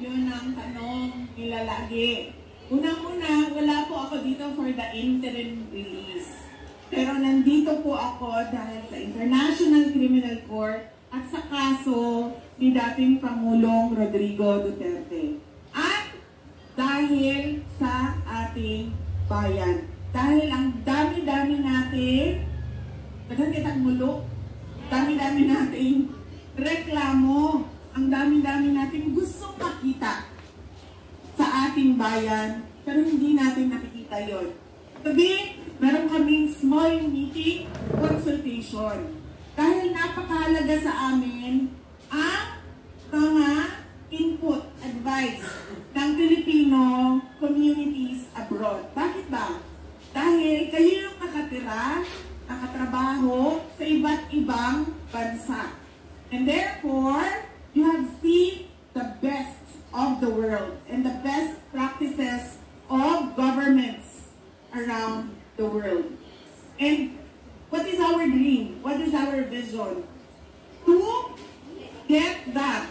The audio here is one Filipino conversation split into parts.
Yun ang tanong nila lagi. Unang-una, wala po ako dito for the interim release. Pero nandito po ako dahil sa International Criminal Court at sa kaso ni dating Pangulong Rodrigo Duterte. At dahil sa ating bayan. Dahil ang dami-dami natin, dami-dami nating reklamo, ang dami-dami nating gustong makita sa ating bayan, pero hindi natin nakikita yon. Today, meron kaming small meeting consultation. Dahil napakahalaga sa amin ang mga input, advice ng Filipino communities abroad. Bakit ba? Dahil kayo yung nakatira, nakatrabaho sa iba't ibang bansa. And therefore, you have seen the best of the world and the best practices of governments around the world. And what is our dream? What is our vision? To get that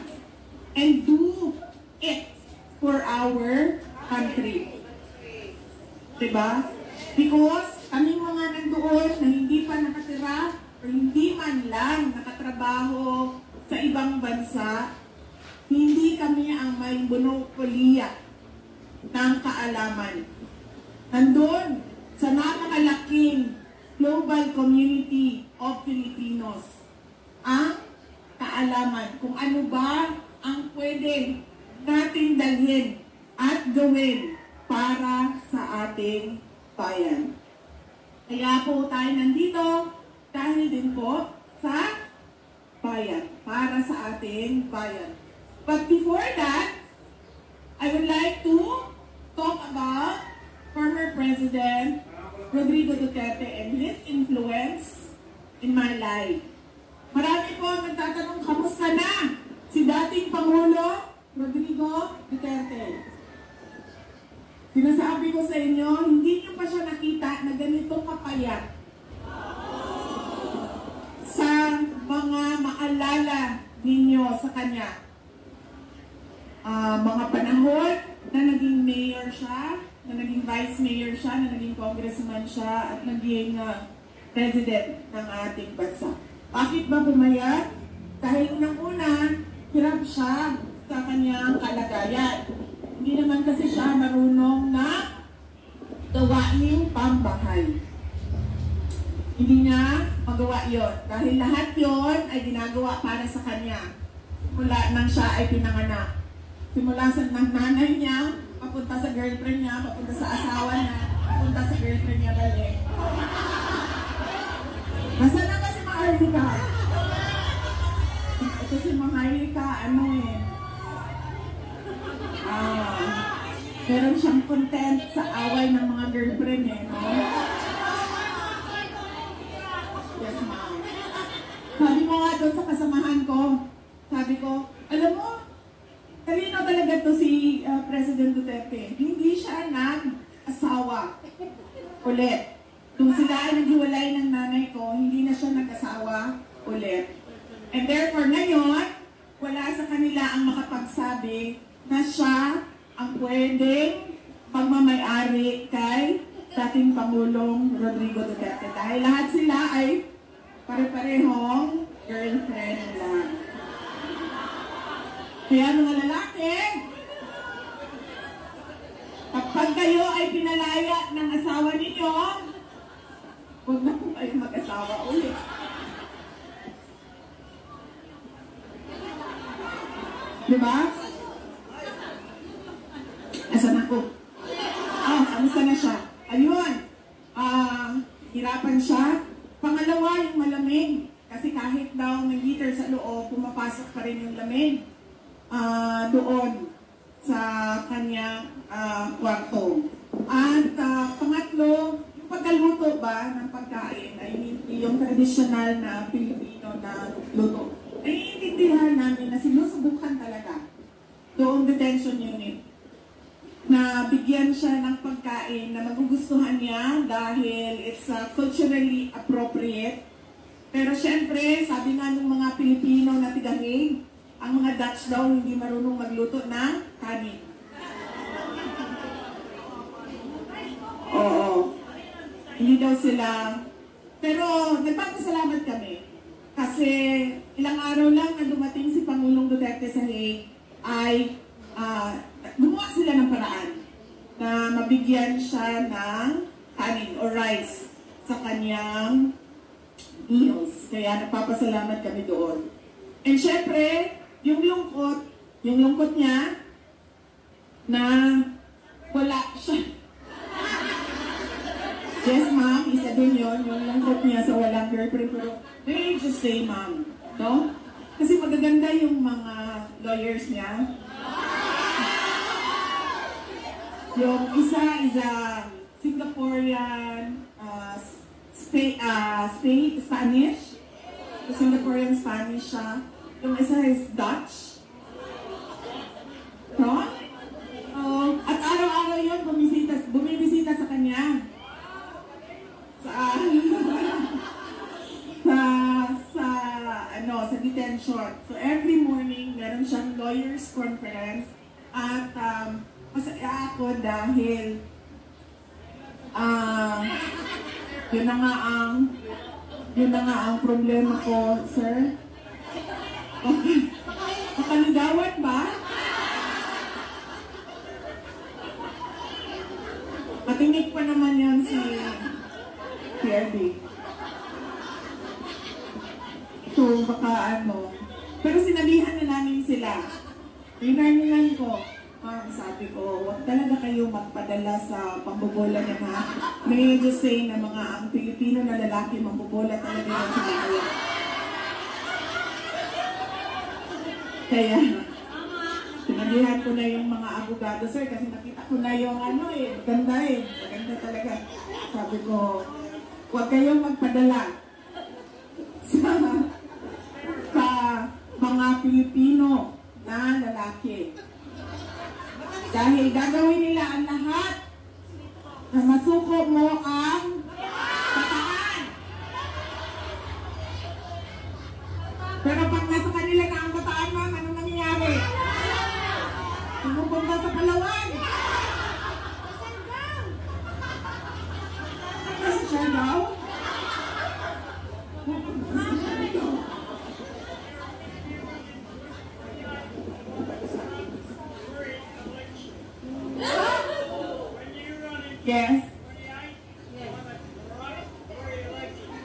and do it for our country. Diba? Because kaming mga nandoon na hindi pa nakatira o hindi man lang nakatrabaho sa ibang bansa, hindi kami ang may monopoliya ng kaalaman. Nandun sa napakalaking global community of Filipinos ang kaalaman kung ano ba ang pwede natin dalhin at gawin para sa ating bayan. Kaya po tayo nandito dahil din po sa bayan, para sa ating bayan. But before that, I would like to talk about former President Rodrigo Duterte and his influence in my life. Marami po ang nagtatanong, kamusta na si dating Pangulo Rodrigo Duterte? Sinasabi ko sa inyo, hindi niyo pa siya nakita na ganito kapayat sa mga maalala ninyo sa kanya. Mga panahon na naging mayor siya, na naging vice mayor siya, na naging congressman siya, at naging president ng ating bansa. Bakit ba pumayat? Dahil unang-una, hirap siya sa kanyang kalagayan. Hindi naman kasi siya marunong na gawaing pambahay. Hindi niya magawa yon dahil lahat yon ay ginagawa para sa kanya. Simula nang siya ay pinanganak. Simula sa nanay niya, papunta sa girlfriend niya, papunta sa asawa niya, papunta sa girlfriend niya balik. Nasaan na ba si Maharlika? Ito si Maharlika, meron siyang content sa away ng mga girlfriend no? Yes, ma'am. Sabi mo nga doon sa kasamahan ko, sabi ko, alam mo, talino talaga to si President Duterte. Hindi siya nag-asawa ulit. Kung sila ay naghiwalay ng nanay ko, hindi na siya nag-asawa ulit. And therefore, ngayon, wala sa kanila ang makapagsabi na siya ang pwedeng pagmamay-ari kay dating Pangulong Rodrigo Duterte. Dahil lahat sila ay pare-parehong girlfriend lang. Kaya mga lalaki, kapag kayo ay pinalaya ng asawa ninyo, huwag na po kayo mag-asawa ulit. Diba? Asan ako? Kamusta na siya? Ayun. Hirapan siya. Pangalawa, yung malamig. Kasi kahit daw may heater sa loob, pumapasok pa rin yung lamig doon sa kanyang kwarto. At pangatlo, yung pagkaluto ba ng pagkain ay hindi yung tradisyonal na Pilipino na luto. Naiintindihan namin na sinusubukan talaga doong detention unit na bigyan siya ng pagkain na magugustuhan niya dahil it's culturally appropriate. Pero syempre, sabi nga ng mga Pilipino na tiga-Hague, ang mga Dutch daw hindi marunong magluto ng kanin. Oo. Hindi daw sila. Pero nagpapasalamat kami. Kasi ilang araw lang na dumating si Pangulong Duterte sa Hague ay gumawa sila ng paraan na mabigyan siya ng kanin o rice sa kanyang meals. Kaya nagpapasalamat kami doon. And syempre, yung lungkot niya na wala siya. Yes, ma'am, isa din yun, yung lungkot niya sa walang girlfriend. Pero, may just say, ma'am, no? Kasi magaganda yung mga lawyers niya. Yung isa is a Singaporean, Spanish. Singaporean Spanish siya. Yung isa is Dutch. No? At araw-araw yun, bumibisita sa kanya. Sa detention. So every morning, meron siyang lawyers conference at masaya ako dahil yun na nga ang problema ko, sir. Makaligawan ba? Matinig pa naman yan si PRD. So, baka pero sinabihan na namin sila. Rinarnilan ko. Sabi ko, huwag talaga kayo magpadala sa pambobola niya, ha? May just say na ang Pilipino na lalaki mambobola talaga yan sa kaya. Kaya, sinabihan ko na yung mga abogado, sir, kasi nakita ko na yung maganda maganda talaga. Sabi ko, huwag kayong magpadala sa mga Pilipino na lalaki. Dahil gagawin nila ang lahat na masuko mo ang bataan. Pero pag nasa kanila na ang bataan, ma'am, anong nangyayari? Pumupunta sa Palawan. Nasa Siargao? Yes.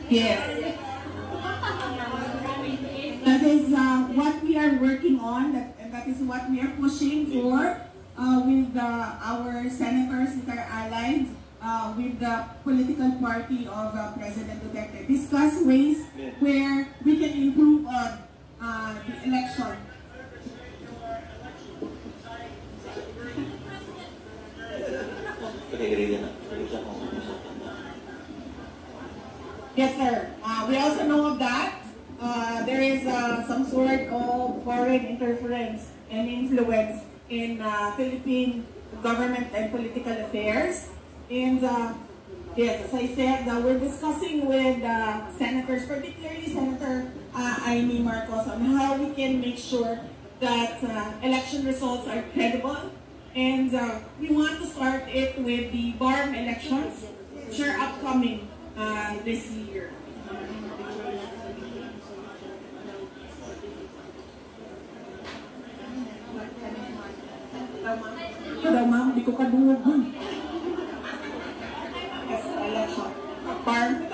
Yes. That is what we are working on. That is what we are pushing for with our senators that are allied with the political party of President Duterte. Discuss ways where we can improve on the election. Yes, sir. We also know of that. There is some sort of foreign interference and influence in Philippine government and political affairs. And yes, as I said, we're discussing with senators, particularly Senator Amy Marcos, on how we can make sure that election results are credible. And we want to start it with the BARM elections, which are upcoming this year. Ma'am, di ko kadungog. Yes, election. BARM.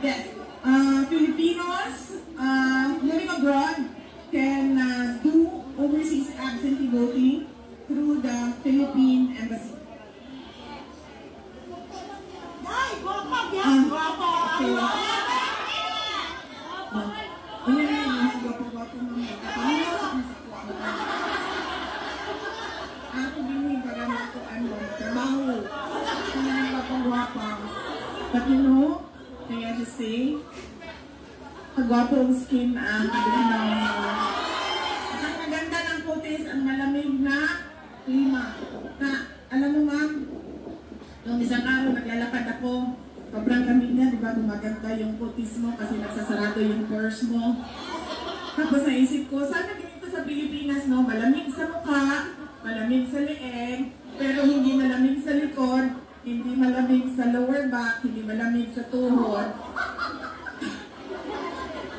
Yes. Filipinos living abroad can do overseas absentee voting through the Philippine Embassy. But you know, may I just say, kagwapo ang skin ang ang maganda ng putis, ang malamig na klima. Na, alam mo ba, gumaganda yung kutis mo kasi nagsasarado yung pores mo. Tapos naisip ko, sana ganito sa Pilipinas, no? Malamig sa mukha, malamig sa leeg, pero hindi malamig sa likod, hindi malamig sa lower back, hindi malamig sa tuhod.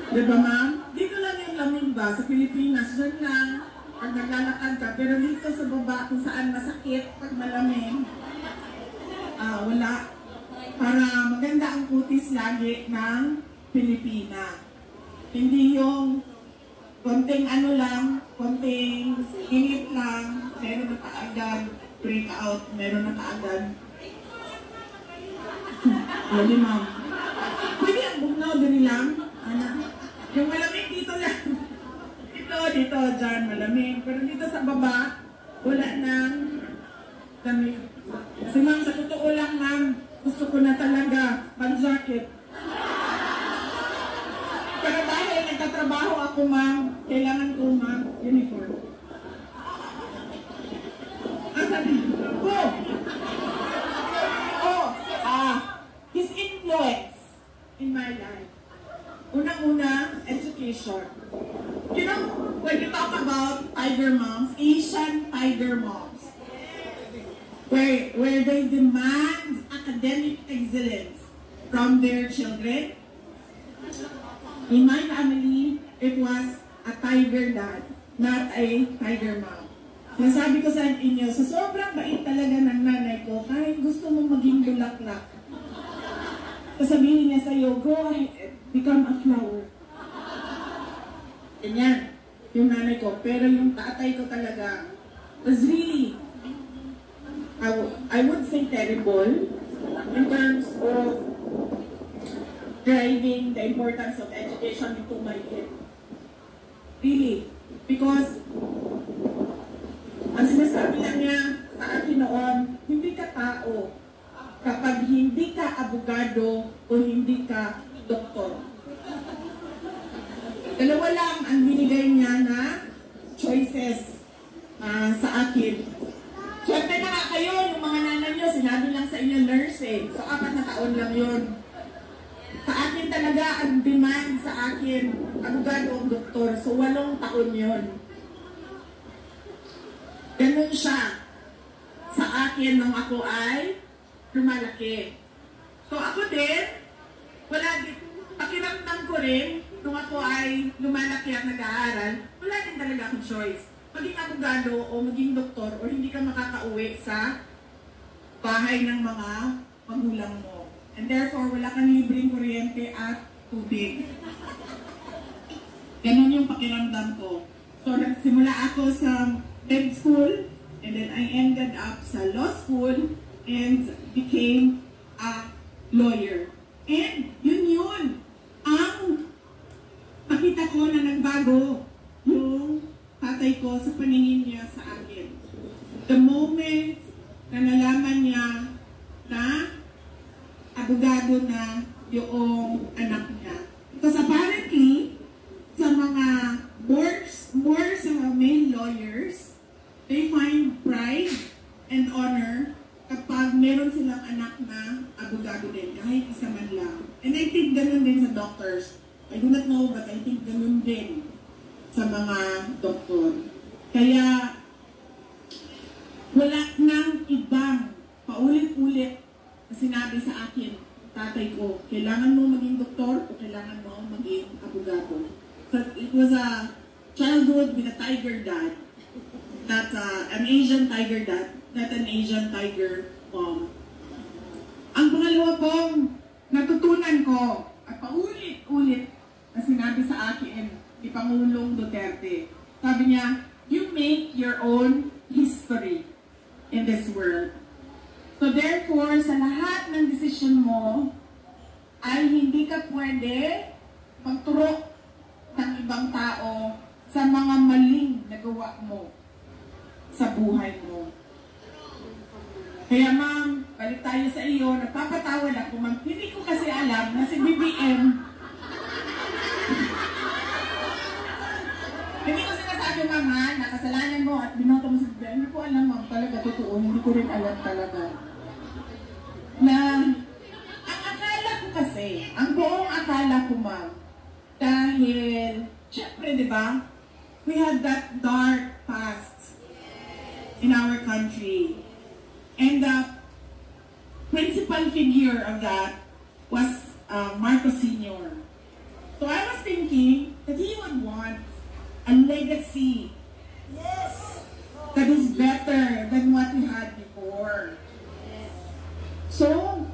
Diba, ma'am? Dito lang yung lamig ba? Sa Pilipinas, dyan lang. Pag naglalakad ka, pero dito sa baba, kung saan masakit pag malamig, wala. Para maganda ang kutis lagi ng Pilipina. Hindi yung konting ano lang, konting init lang, meron na kaagad, breakout, meron na kaagad. Pwede, ma'am. Pwede ang bugnaw din lang. Yung malamig dito lang. Dito, dyan, malamig. Pero dito sa baba, wala nang lamig. Kasi ma'am, sa totoo lang, ma'am, gusto ko na talaga mag-jacket. Pero dahil nagtatrabaho ako, ma'am, kailangan ko, ma'am, uniform. Sabi, his influence in my life. Unang-una, education. You know, when you talk about tiger moms, Asian tiger moms, where they demand academic excellence from their children. In my family, it was a tiger dad, not a tiger mom. Nasabi ko sa inyo, sa sobrang bait talaga ng nanay ko, kahit gusto mong maging bulaklak, sasabihin niya sa'yo, go ahead, become a flower. Ganyan, yung nanay ko. Pero yung tatay ko talaga was really, I would say terrible in terms of driving the importance of education into my head. Really. Because, ang sinasabi lang niya sa akin noon, hindi ka tao kapag hindi ka abogado o hindi ka doktor. Dalawa lang ang binigay niya na choices sa akin. Swerte na nga kayo, yung mga nanay niyo, sinabi lang sa inyo nurse eh. So, 4 na taon lang yun. Sa akin talaga, ang demand sa akin, abogado o doktor. So, 8 taon yun. Ganun siya sa akin nung ako ay lumalaki. So, ako din, wala din, pakiramdam ko rin, nung ako ay lumalaki at nag-aaral, wala din talaga akong choice. Maging abogado o maging doktor o hindi ka makakauwi sa bahay ng mga magulang mo. And therefore, wala kang libreng kuryente at tubig. Ganun yung pakiramdam ko. So, nagsimula ako sa med school, and then I ended up sa law school and became a lawyer. And yun. Ang nakita ko na nagbago yung tatay ko sa paningin niya sa akin. The moment na nalaman niya na abogado na yung anak niya. Because apparently, sa mga more sa male lawyers, they find pride and honor kapag meron silang anak na abogado din, kahit isa man lang. And I think ganun din sa doctors. I do not know, but I think ganun din sa mga doktor. Kaya, wala nang ibang paulit-ulit na sinabi sa akin, tatay ko, kailangan mo maging doktor o kailangan mo maging abogado. So it was a childhood with a tiger dad, not an Asian tiger dad, not an Asian tiger mom. Ang pangalawa pong natutunan ko at paulit-ulit na sinabi sa akin ni Pangulong Duterte, sabi niya, you make your own history in this world. So therefore, sa lahat ng desisyon mo, ay hindi ka pwede magturo ng ibang tao sa mga maling nagawa mo sa buhay mo. Kaya ma'am, balik tayo sa iyo, nagpapatawad ako ma'am. Hindi ko kasi alam na si BBM, hindi ko sinasabi ma'am ha, nakasalanan mo at binoto mo sa BBM. Hindi ko alam ma'am, talaga totoo, hindi ko rin alam talaga. Na, ang akala ko kasi, ako, ma'am. Dahil, syempre, di ba? We had that dark past in our country. And the principal figure of that was Marcos Sr. So I was thinking that he would want a legacy that is better than what we had before. So,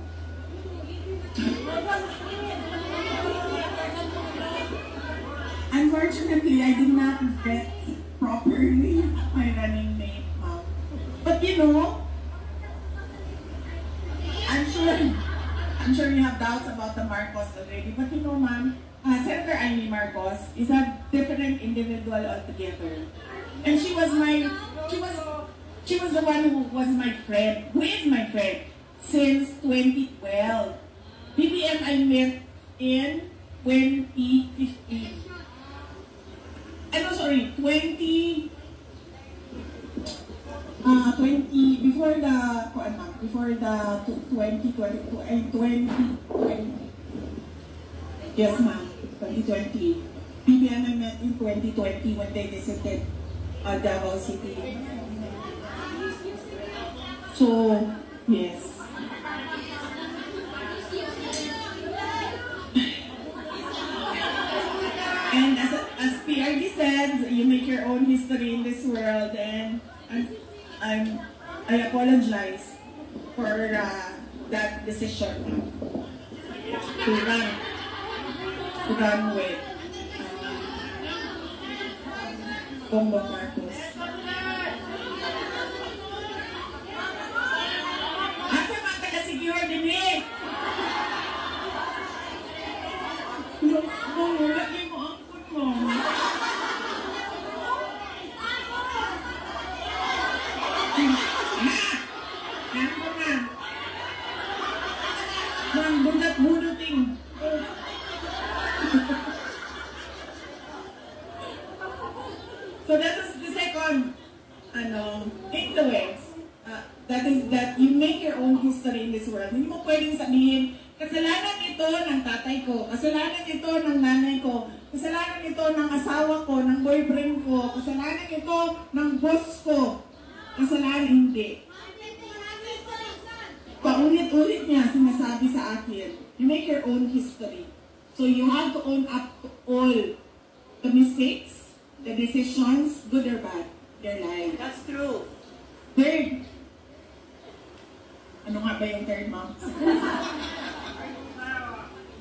unfortunately, I did not vet properly my running mate, ma'am. But you know, I'm sure you have doubts about the Marcos already. But you know, ma'am, Senator Amy Marcos is a different individual altogether. And she was the one who was my friend, who is my friend, since 2012. BBM I met in 2015. I'm sorry, 20, before the 2020. Yes, ma'am, 2020. BBM I met in 2020 when they visited Davao City. So, yes. And as PRD said, you make your own history in this world, and I apologize for that decision to run with Bongbong Marcos. Asa man taga-secure din eh? Lagi mo ang kun mo. Bunat-bunuting. So that is the second influence. That is that you make your own history in this world. Hindi mo pwedeng sabihin, kasalanan ito ng tatay ko, kasalanan ito ng nanay ko, kasalanan ito ng asawa ko, ng boyfriend ko, kasalanan ito ng boss ko. Kasalanan hindi. Paulit-ulit niya sinasabi sa akin, you make your own history. So you have to own up to all the mistakes, the decisions, good or bad, their life. That's true. Third, ano nga ba yung third, ma'am?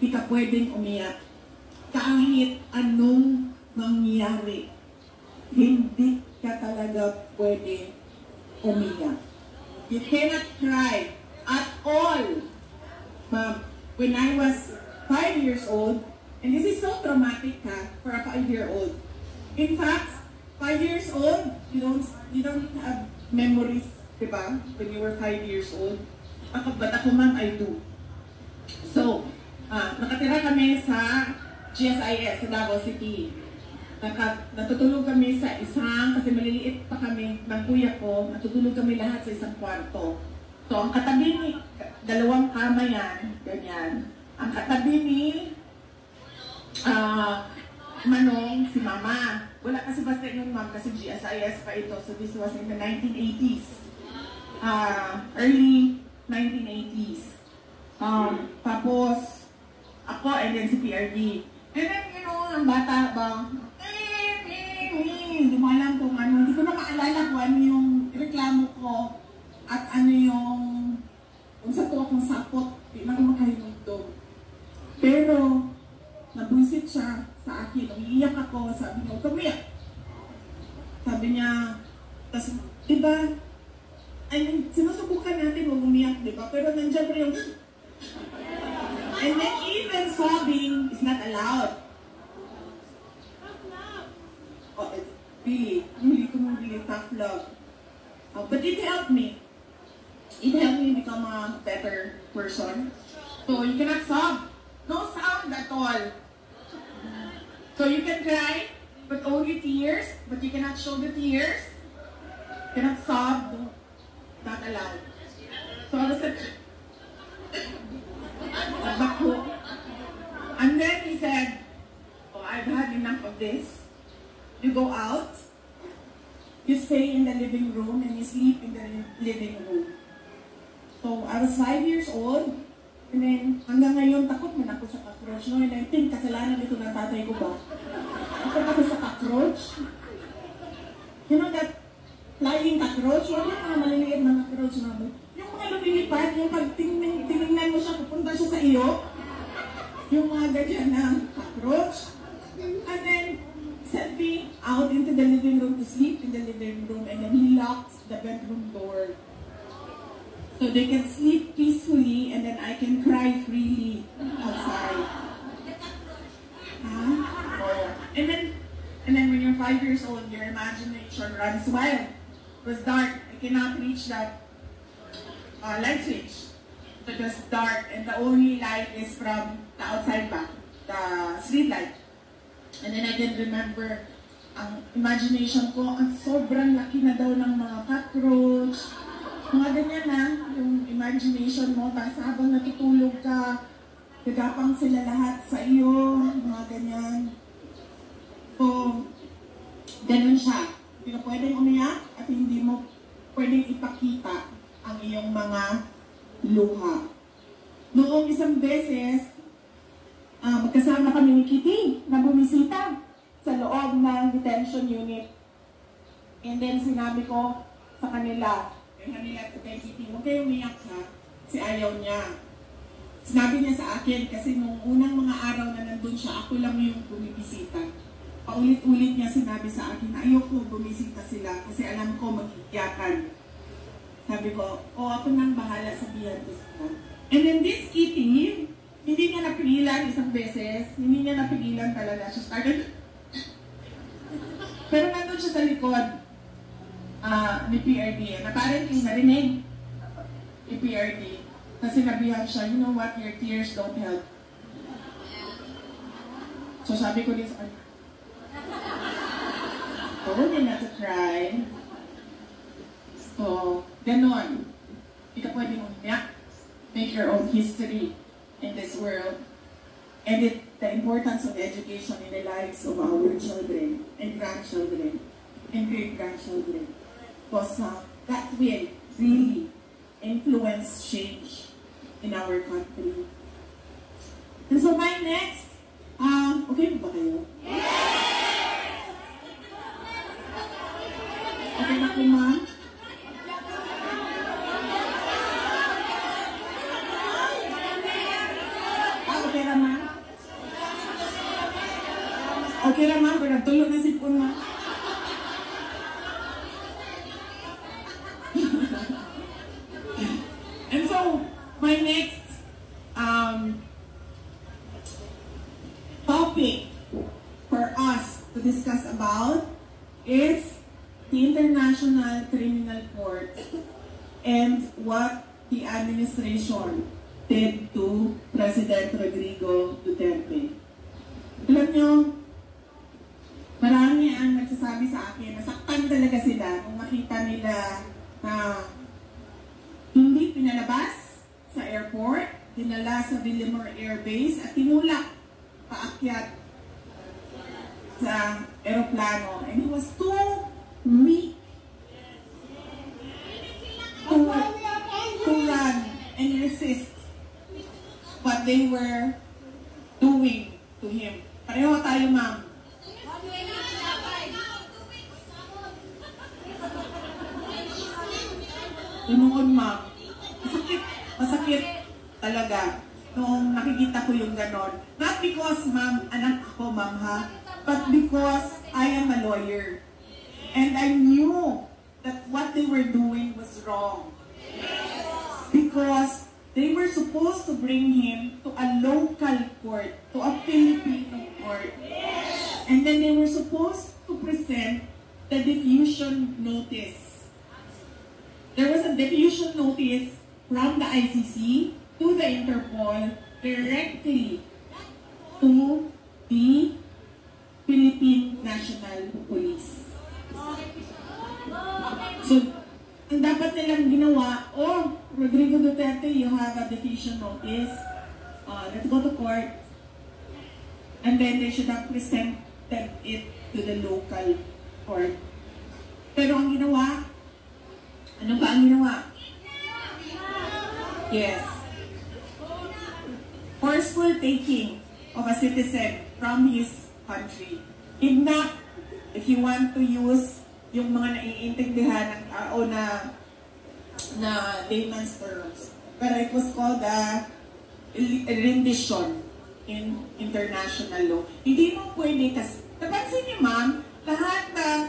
Di ka pwedeng umiyak. Kahit anong mangyari, hindi ka talaga pwede umiyak. You cannot cry at all. Ma'am, when I was 5 years old, and this is so traumatic for a 5-year-old. In fact, 5 years old, you don't have memories, diba? When you were 5 years old. But ako man, I do. So, nakatira kami sa GSIS, sa Davao City. Natutulog kami sa isang, kasi maliliit pa kami ng kuya ko, natutulog kami lahat sa isang kwarto. So, ang katabi ni, dalawang kama yan, ganyan. Ang katabi ni Manong, si Mama. Wala kasi basta yun, ma'am, kasi GSIS pa ito. So, this was in the 1980s. Early 1980s. Tapos, ako, and then si PRD. And then, you know, ang bata ba, hindi mo alam kung ano, hindi ko na maalala kung ano yung reklamo ko at ano yung sa to akong sapot, hindi na ko makahinugtog. Pero, nabuisit siya sa akin, umiiyak ako, sabi niya, kumiyak. Sabi niya, tas, diba, I mean, sinusubukan natin huwag umiyak, diba? Pero nandiyan pa yung, and then even sobbing is not allowed. Oh, really tough love. But it helped me. It helped me become a better person. So you cannot sob. No sound at all. So you can cry, but only tears. But you cannot show the tears. You cannot sob. Not allowed. So I was like, And then he said, oh, I've had enough of this. You go out, you stay in the living room, and you sleep in the living room. So, I was 5 years old, and then hanggang ngayon takot man ako sa cockroach. No? And I think kasalanan ito ng tatay ko ba? Takot ako sa cockroach. You know that flying cockroach? Wala yung mga maliliit na cockroach na yung mga lumilipad, yung pag tinignan mo siya, pupunta siya sa iyo. Yung mga ganyan na cockroach. And then, sent me out into the living room to sleep in the living room, and then he locked the bedroom door. So they can sleep peacefully, and then I can cry freely outside. Huh? Oh. And then when you're 5 years old, your imagination runs wild. It was dark. I cannot reach that light switch. So it was dark, and the only light is from the outside back, the street light. And then I can remember, ang imagination ko, ang sobrang laki na daw ng mga cockroach. Mga ganyan na, yung imagination mo, tapos habang natutulog ka, gagapang sila lahat sa iyo, mga ganyan. So, ganun siya. Hindi ka pwedeng umiyak at hindi mo pwedeng ipakita ang iyong mga luha. Noong isang beses, magkasama kami ni Kitty na bumisita sa loob ng detention unit. And then sinabi ko sa kanila, kay Kitty, huwag kayo umiyak ha, kasi ayaw niya. Sinabi niya sa akin, kasi nung unang mga araw na nandun siya, ako lang yung bumibisita. Paulit-ulit niya sinabi sa akin, ayoko bumisita sila, kasi alam ko maghihiyakan. Sabi ko, ako nang bahala, sabihan ko sila. And then this Kitty, hindi niya napigilan isang beses, hindi niya napigilan talaga. She started, pero nandun siya sa likod ni PRD. And apparently, narinig ni PRD. Kasi sinabihan siya, you know what, your tears don't help. So sabi ko din sa kanya, told you not to cry. So, ganon. Hindi ka pwedeng umiyak. Make your own history in this world. And the importance of education in the lives of our children and grandchildren and great-grandchildren. Because that will really influence change in our country. And so my next, okay ba kayo? Yes! Okay na po, ma'am? Okay na, ma'am? Okay na, ma'am, pero nagtulog na si Pun, ma'am. And so, my next topic for us to discuss about is the International Criminal Court and what the administration did to President Rodrigo Duterte. Alam nyo, marami ang nagsasabi sa akin, nasaktan talaga sila nung makita nila na hindi pinalabas sa airport, dinala sa Villamor Air Base at tinulak paakyat sa aeroplano. And he was too weak to run and resist what they were doing to him. Pareho tayo, ma'am. Tumuon, ma'am. Masakit talaga nung nakikita ko yung ganon. Not because, ma'am, anak ako, ma'am, ha? But because I am a lawyer. And I knew that what they were doing was wrong. Because they were supposed to bring him to a local court, to a Filipino court. And then they were supposed to present the diffusion notice. There was a diffusion notice from the ICC to the Interpol directly to the Philippine National Police. So, ang dapat nilang ginawa, Rodrigo Duterte, you have a diffusion notice. Let's go to court. And then they should have presented it to the local court. Pero ang ginawa, ano ba ang ginawa? Yes. Forceful taking of a citizen from his country. If you want to use yung mga naiintindihan ng tao na layman's terms. Pero it was called a rendition in international law. Hindi mo pwede kasi, napansin niyo ma'am, lahat ng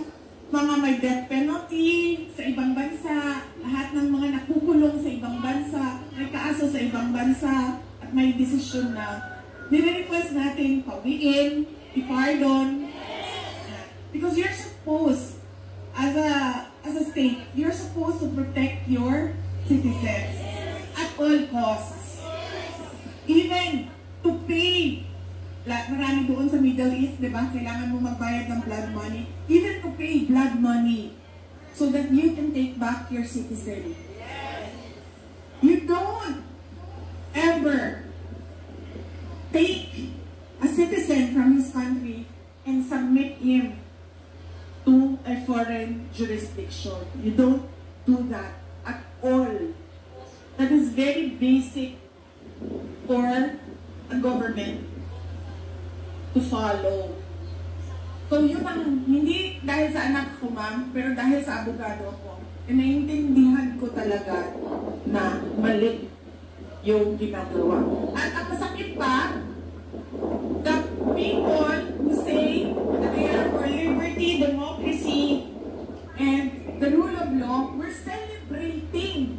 mga may death penalty sa ibang bansa, lahat ng mga nakukulong sa ibang bansa, may kaso sa ibang bansa, at may desisyon na nire-request natin pawiin, i-pardon. Because you're supposed, as a state, you're supposed to protect your citizens at all costs. Even to pay, marami doon sa Middle East, di ba? Kailangan mo magbayad ng blood money. Even to pay blood money so that you can take back your citizen. You don't ever take a citizen from his country and submit him to a foreign jurisdiction. You don't do that at all. That is very basic for a government to follow. So yun ang, hindi dahil sa anak ko ma'am, pero dahil sa abogado ko, naiintindihan ko talaga na mali yung ginagawa. At ang masakit pa, the people who say that they are for liberty, democracy, and the rule of law were celebrating.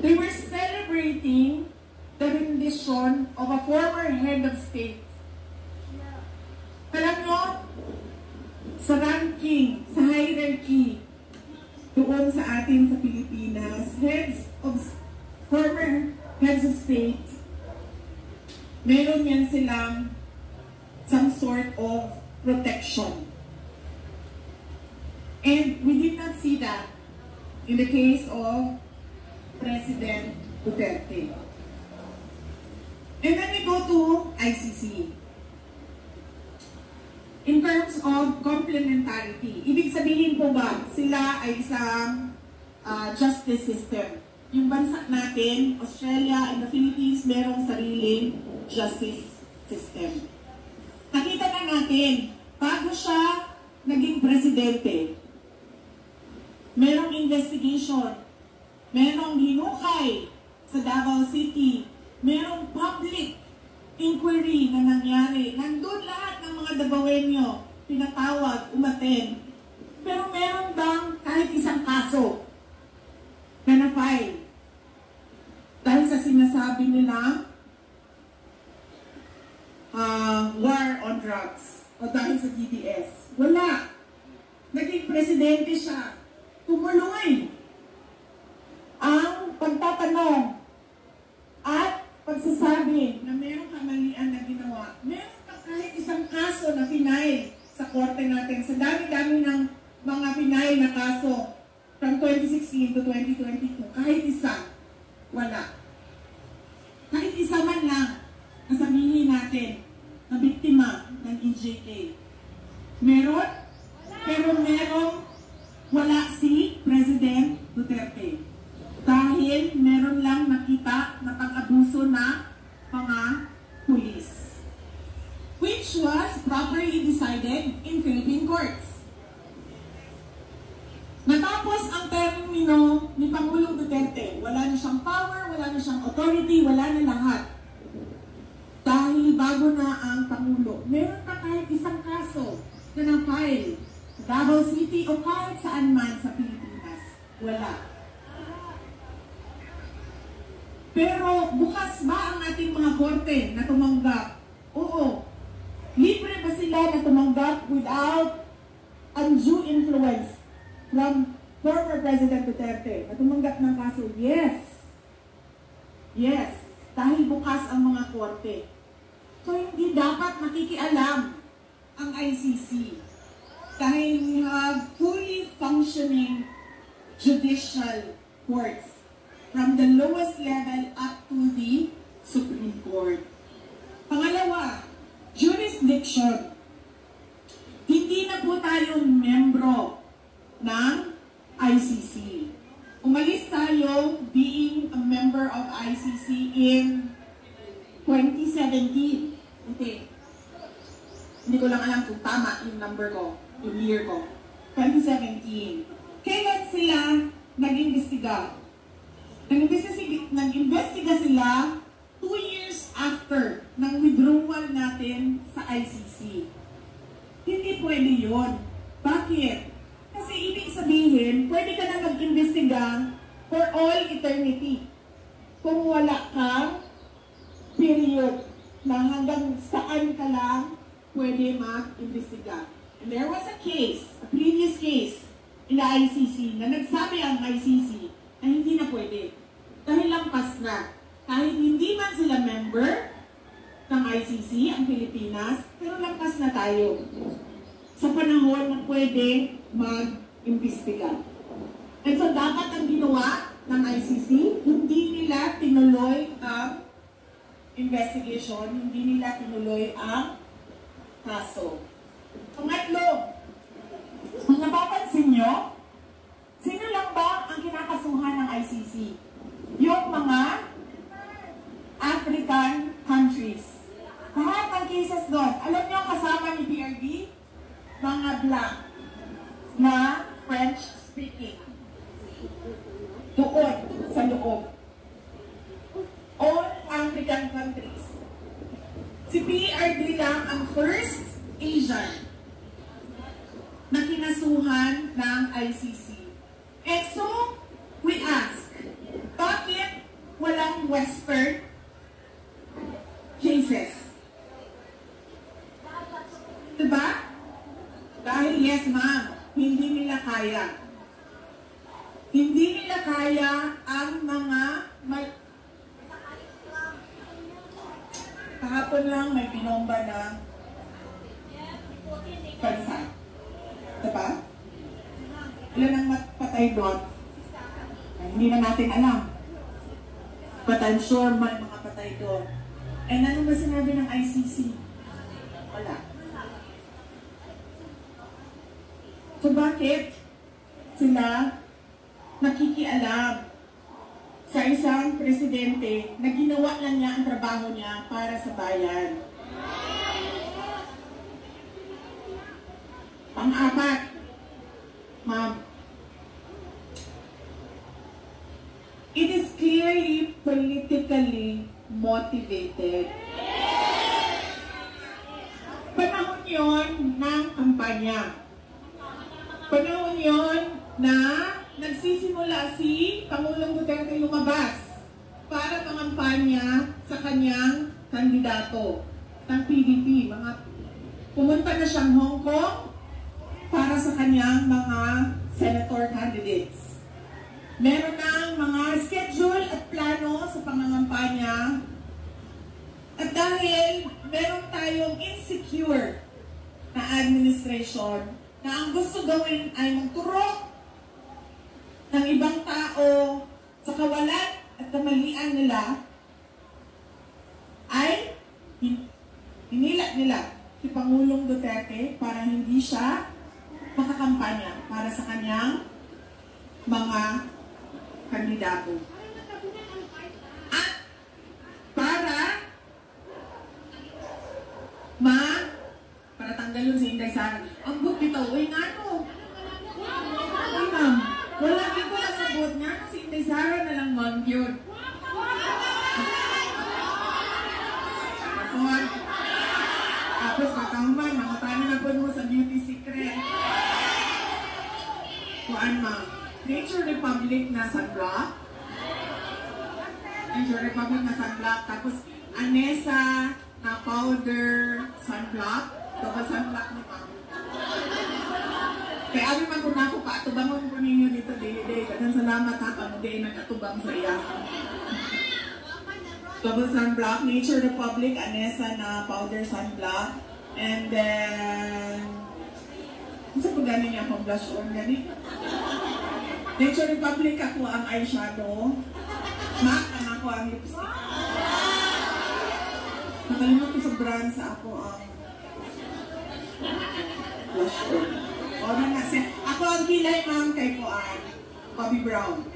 They were celebrating the rendition of a former head of state. Alam nyo, sa ranking, sa hierarchy, doon sa atin sa Pilipinas, former heads of state, meron yan silang some sort of protection. And we did not see that in the case of President Duterte. And then we go to ICC. In terms of complementarity, ibig sabihin po ba sila ay isang justice system? Yung bansa natin, Australia and the Philippines, merong sariling justice system. Nakita na natin, bago siya naging presidente, merong investigation, merong hinukay sa Davao City, merong public inquiry na nangyari. Nandun lahat ng mga Davaoenyo, pinatawag, umaten. Pero meron bang kahit isang kaso na na-file dahil sa sinasabi nila war on drugs o dahil sa DDS? Wala. Naging presidente siya. Tumuloy ang pagtatanong at pagsasabi na mayroong kamalian na ginawa. Meron pa kahit isang kaso na final sa korte natin. Sa dami-dami ng mga final na kaso from 2016 to 2022, kahit isa, wala. Kahit isa man lang na sabihin natin na biktima ng EJK. Meron? Pero merong wala si President Duterte. Dahil meron lang nakita na pag-abuso na mga pulis. Which was properly decided in Philippine courts. Natapos ang termino ni Pangulong Duterte. Wala na siyang power, wala na siyang authority, wala na lahat. Dahil bago na ang Pangulo, meron pa kahit isang kaso na na-file sa Davao City o kahit saan man sa Pilipinas. Wala. Pero bukas ba ang ating mga korte na tumanggap? Oo. Libre ba sila na tumanggap without undue influence from former President Duterte na tumanggap ng kaso? Yes. Yes. Dahil bukas ang mga korte. So hindi dapat makikialam ang ICC. Dahil we have fully functioning judicial courts from the lowest level up to the Supreme Court. Pangalawa, jurisdiction. Hindi na po tayo membro ng ICC. Umalis tayo being a member of ICC in 2017. Hindi ko lang alam kung tama yung number ko, yung year ko. 2017. Kailan sila nag-imbestiga? Nag-imbestiga sila 2 years after ng withdrawal natin sa ICC. Hindi pwede yun. Bakit? Kasi ibig sabihin, pwede ka na mag-imbestiga for all eternity. Kung wala kang period na hanggang saan ka lang pwede mag-imbestiga. And there was a case, a previous case in the ICC na nagsabi ang ICC na hindi na pwede. Dahil lampas na. Kahit hindi man sila member ng ICC, ang Pilipinas, pero lampas na tayo sa panahon na pwede mag-imbestiga. And so dapat ang ginawa ng ICC, hindi nila tinuloy ang investigation, hindi nila tinuloy ang kaso. Pangatlo, kung napapansin nyo, sino lang ba ang kinakasuhan ng ICC? Yung mga African countries. Lahat ng cases doon. Alam nyo kasama ni PRD? Mga black na French-speaking. Doon, sa loob. All African countries. Si PRD lang ang first Asian na kinasuhan ng ICC. And so, we ask, bakit walang Western cases? Diba? Dahil yes ma'am, hindi nila kaya. Hindi nila kaya ang mga kahapon lang may binomba na bansa. Diba? Ilan ang patay doon? Ay, hindi na natin alam. But I'm sure may mga patay doon. And ano ba sinabi ng ICC? Wala. So bakit sila nakikialam sa isang presidente na ginawa lang niya ang trabaho niya para sa bayan? Pang-apat, ma'am, it is clearly politically motivated. Panahon yon ng kampanya. Panahon yon na nagsisimula si Pangulong Duterte lumabas para mangampanya sa kanyang kandidato ng PDP. Pumunta na siyang Hong Kong para sa kanyang mga senator candidates. Meron ng mga schedule at plano sa pangangampanya. At dahil meron tayong insecure na administration na ang gusto gawin ay magturo ng ibang tao sa kawalan at kamalian nila, ay hinila nila si Pangulong Duterte para hindi siya makakampanya para sa kanyang mga kandidato. At para tanggalin si Inday Sara. Ang but bitaw, uy nga no. Uy ma'am, wala din ko nasagot nga si Inday Sara na lang ma'am yun. Tapos katangman, nakatanin na po mo sa beauty secret. Kuan ma'am, Nature Republic na sunblock. Nature Republic na sunblock. Tapos Anessa na powder sunblock. Tapos sunblock ni ma'am. Kaya abi man kung ako pa, atubangon ko ninyo dito day. Kadang salamat ha, kamudiin nag-atubang sa iya. Double sunblock, Nature Republic, Anessa na powder sunblock. And then, isa po gani niya akong blush on gani. Nature Republic, ako ang eyeshadow. MAC, ang ako ang lipstick. Nakalimot ko sa brand sa ako ang blush on. O na siya. Ako ang kilay ma'am kay Kuan. Bobbi Brown.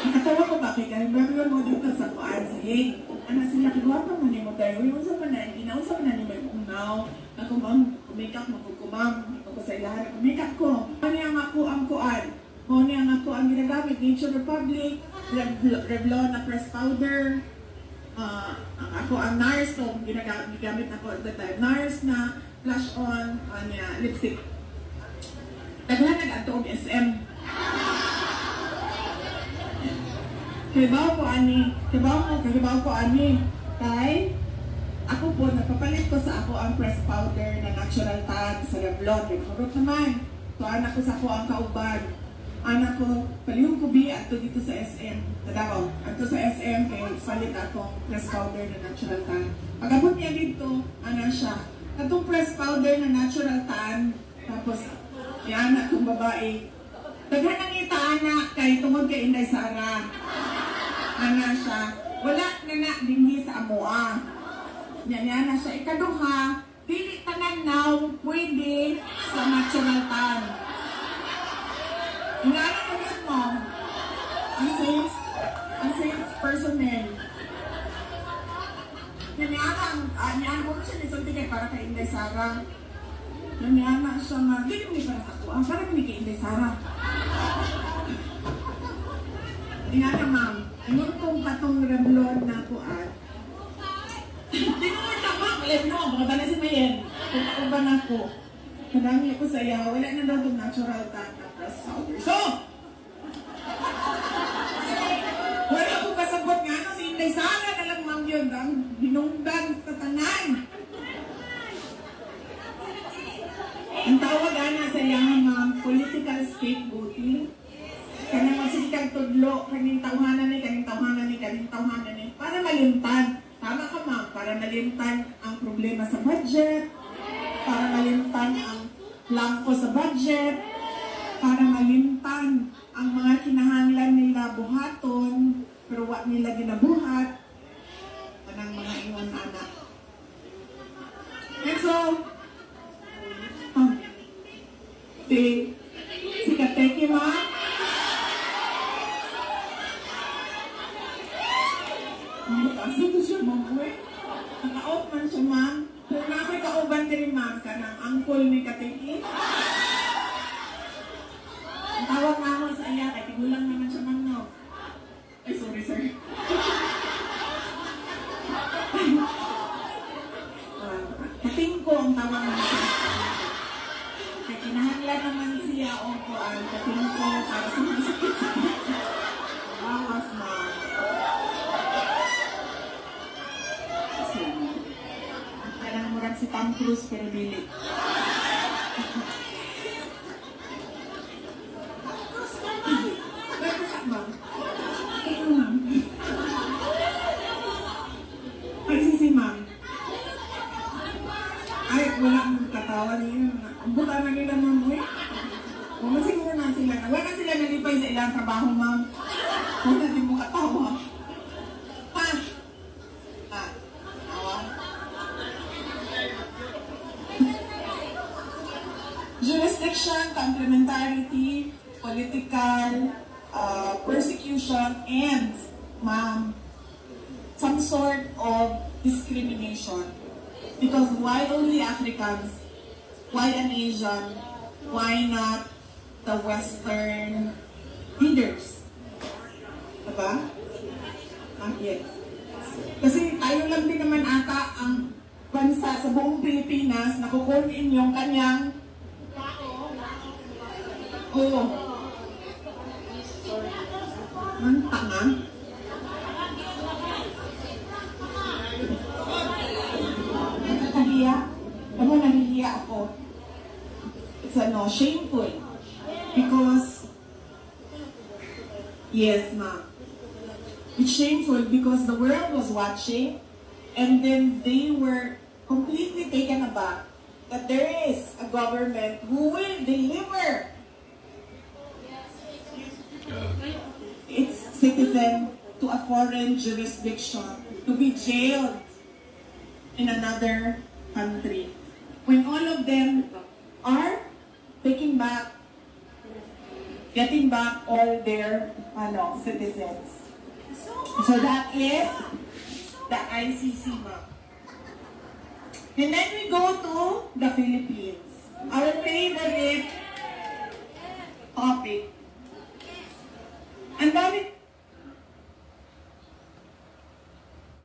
Nakatawa ko ba kay Kaya? Bago mo dito sa Kuan sa Hey. Ano sila, kagwapa mo ni mo tayo. Yung usap na, inausap na ni may unaw. Ako ma'am, make-up mo ko ma'am. Ako sa ilahan, make-up ko. Ano yung ako ang Kuan? Ano yung ako ang ginagamit? Nature Republic, Revlon na press powder. Ako ang NARS ko, ginagamit ako at the time. NARS na blush on, lipstick. Daghan nag-ato og SM. Kahibaw ko ani. Kay, ako po, nagpapalit ko sa ako ang press powder na natural tan sa Revlon. Nagkurot naman. So, anak ko sa ako ang kauban. Anak ko, palihog ko bi ato dito sa SM. Tadaw, ato sa SM, kaya palit akong press powder na natural tan. Pagabot niya dito, siya. Atong press powder na natural tan, tapos, yan, atong babae. Daghan ang ita, anak, kay tungod kay Inday Sara. Siya. Wala na dinhi sa amoa. Yan na siya. Ikaduha, dili tanan now, pwede sa natural tan. Ingana mo yun mo. Ang sales personnel. Yan mo siya nisulti para kay Inday Sara. Yan siya nga. Dili mo para ako. Para kay Inday Sara. Ingana ma'am. Ingon kong katong Revlon na kuan. Hindi mo tama. Alam mo, mga tanas si Mayen. Kung ako ba na ko. Madami ako sa iya. Wala na daw itong natural tan na press powder. So! Wala ko kasabot nga no. Si Inday Sara na lang ma'am yun. Ang binungdan sa tanan. Ang tawag sa iya ma'am, political scapegoating. Kanang magsisikang tudlo, kaning tawhanan ni, para malimtan. Tama ka ma'am, para malimtan ang problema sa budget, para malimtan ang langko sa budget, para malimtan ang mga kinahanglan nila buhaton, pero wag nila ginabuhat, kanang mga ingon anak. And so, si Kateki ma'am, kasi ito siya mabuhay. Naka-off man siya ma'am. Kung nako'y kauban din ma'am ka ng angkol ni Katiki. Ang tawag nga ako sa iya, kaya tigulang naman siya ma'am no. Ay, sorry sir. Kating ko ang tawag nga siya. Kaya kinahanglan naman siya o kuan. Kating ko para sa mga sakit. Bawas ma'am. Si Tom Cruise pero dili. Ay, si ma'am. Ay, wala akong katawa niya. Ang buta na nila ma'am eh. Kung siguro na sila. Wala sila nalipay sa ilang trabaho ma'am. Kung natin mo katawa. Jurisdiction, complementarity, political, persecution, and, ma'am, some sort of discrimination. Because why only Africans? Why an Asian? Why not the Western leaders? Diba? Yes. Kasi tayo lang din naman ata ang bansa sa buong Pilipinas na kukunin yung kanyang ang tanga. Nakakahiya. Nahihiya ako. It's shameful. Because, yes ma'am. It's shameful because the world was watching and then they were completely taken aback that there is a government who will deliver. It's citizen to a foreign jurisdiction to be jailed in another country. When all of them are getting back all their citizens. So that is the ICC map. And then we go to the Philippines. Our favorite topic. Ang dami